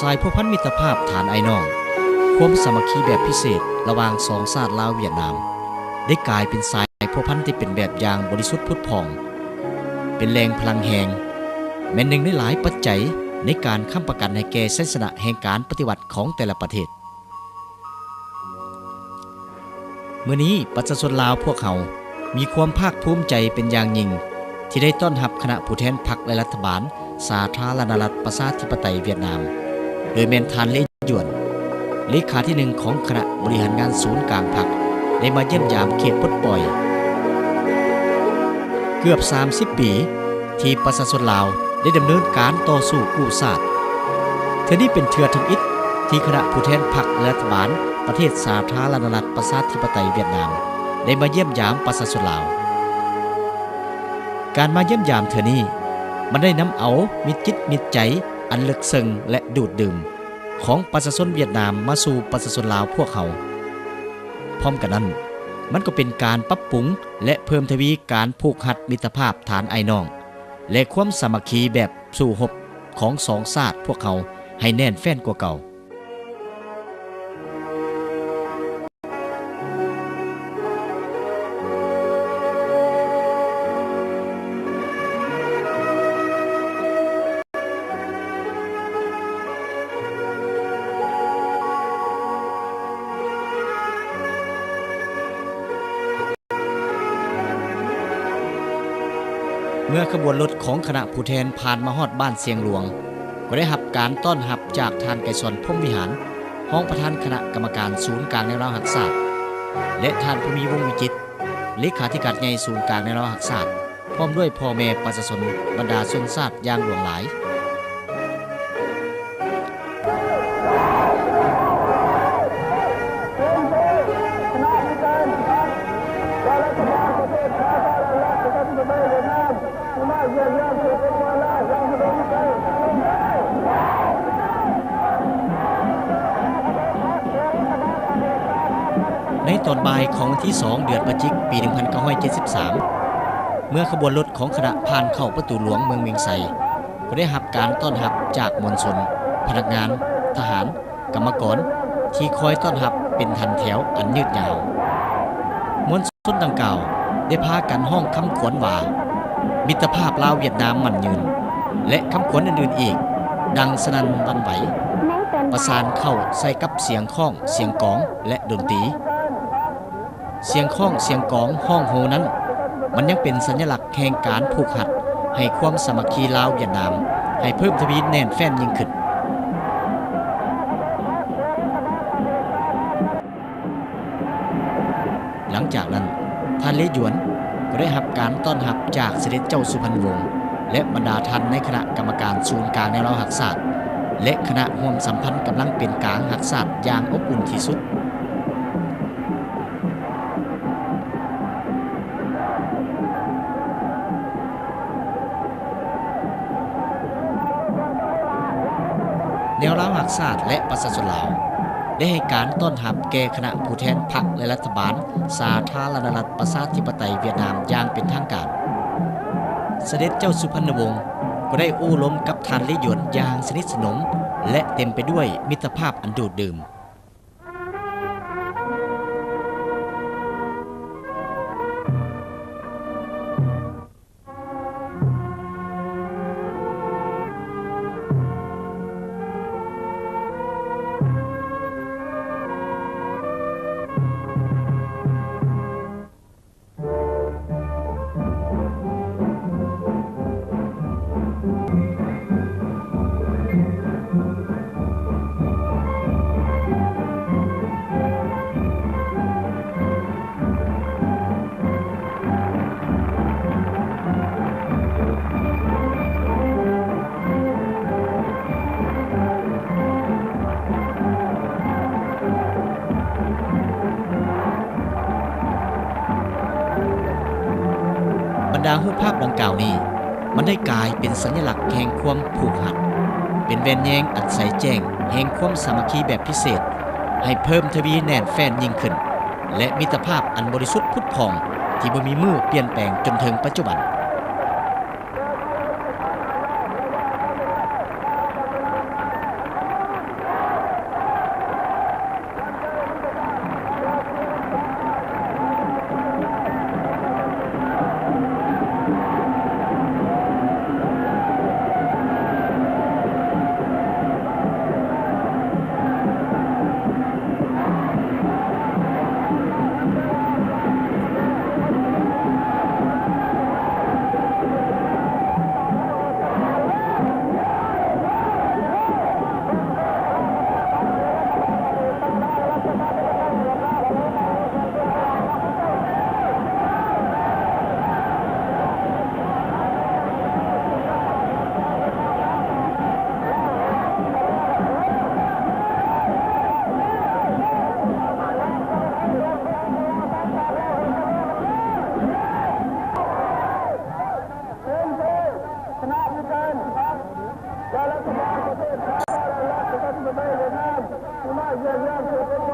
ายพัวพันมิตรภาพฐานไอ้น้องความสามัคคีแบบพิเศษระหว่างสองชาติลาวเวียดนามได้กลายเป็นสายพัวพันที่เป็นแบบอย่างบริสุทธิ์พุทธพองเป็นแรงพลังแห่งแม้นหนึ่งในหลายปัจจัยในการค้ำประกันให้แก่ชัยชนะแห่งการปฏิวัติของแต่ละประเทศมื้อนี้ประชาชนลาวพวกเขามีความภาคภูมิใจเป็นอย่างยิ่งที่ได้ต้อนรับคณะผู้แทนพรรคและรัฐบาลสาธารณรัฐประชาธิปไตยเวียดนามโดยแม่นทานเลหยวนเลขาที่1ของคณะบริหารงานศูนย์กลางพรรคได้มาเยี่ยมยามเขตปลดปล่อยเกือบ30ปีที่ประชาชนลาวได้ดำเนินการต่อสู้กู้ชาติเทื่อนี้เป็นเทื่อทำอิฐที่คณะผู้แทนพรรคและรัฐบาลประเทศสาธารณรัฐประชาธิปไตยเวียดนามได้มาเยี่ยมยามประชาชนลาวการมาเยี่ยมยามเทื่อนี้มันได้นำเอามิตรจิตมิตรใจอันลึกซึ้งและดูดดื่มของประชาชนเวียดนามมาสู่ประชาชนลาวพวกเขาพร้อมกันนั้นมันก็เป็นการปรับปรุงและเพิ่มทวีการผูกหัดมิตรภาพฐานไอ้น้องและความสามัคคีแบบสู่หบของสองชาติพวกเขาให้แน่นแฟ้นกว่าเก่าเมื่อขบวนรถของคณะผู้แทนผ่านมาฮอดบ้านเสียงหลวงก็ได้รับการต้อนรับจากท่านไกรสอนพรหมวิหารรองประธานคณะกรรมการศูนย์กลางแนวราวหักศาสตร์และท่านภูมิวงศ์วิจิตรเลขาธิการใหญ่ศูนย์กลางแนวราวหักศาสตร์พร้อมด้วยพ่อแม่ประชาชนบรรดาชนชาติอย่างหลวงหลายในตอนบ่ายของวันที่2เดือนพฤศจิกายนปี1973เมื่อขบวนรถของคณะผ่านเข้าประตูหลวงเมืองเวียงไสก็ได้รับการต้อนรับจากมวลชนพนักงานทหารกรรมกรที่คอยต้อนรับเป็นทันแถวอันยืดยาวมวลชนดังกล่าวได้พากันห้องคำขวัญว่ามิตรภาพลาวเวียดนามมั่นยืนและคำขวัญอื่นๆอีกดังสนั่นหวั่นไหวประสานเข้าใส่กับเสียงข้องเสียงกลองและดนตรีเสียงข้องเสียงกลองห้องโฮนั้นมันยังเป็นสัญลักษณ์แห่งการผูกหัดให้ความสามัคคีลาวเวียดนามให้เพิ่มทวีแน่นแฟ้นยิ่งขึ้นหลังจากนั้นท่านเลหยวนก็ได้รับการต้อนรับจากเสด็จเจ้าสุพรรณวงศ์และบรรดาท่านในคณะกรรมการศูนย์กลางแนวราวหักศาสตร์และคณะร่วมสัมพันธ์กำลังเป็นกลางหักศาสตร์อย่างอบอุ่นที่สุดแนวราวหักศาสตร์และประชาชนลาวได้ให้การต้อนรับแก่คณะผู้แทนพรรคและรัฐบาลสาธารณรัฐประชาธิปไตยเวียดนามอย่างเป็นทางการเสด็จเจ้าสุพรรณวงศ์ก็ได้อู้ล้มกับท่านเลหยวนอย่างสนิทสนมและเต็มไปด้วยมิตรภาพอันดูดดื่มบรรดารูปภาพดังกล่าวนี้มันได้กลายเป็นสัญลักษณ์แห่งความผูกหัดเป็นแวนแยงอันใสแจ้งแห่งความสามัคคีแบบพิเศษให้เพิ่มทวีแน่นแฟ้นยิ่งขึ้นและมิตรภาพอันบริสุทธิ์พุทธพองที่บ่มีมือเปลี่ยนแปลงจนถึงปัจจุบัน เ เยี่ยมเยี่ยมสุดย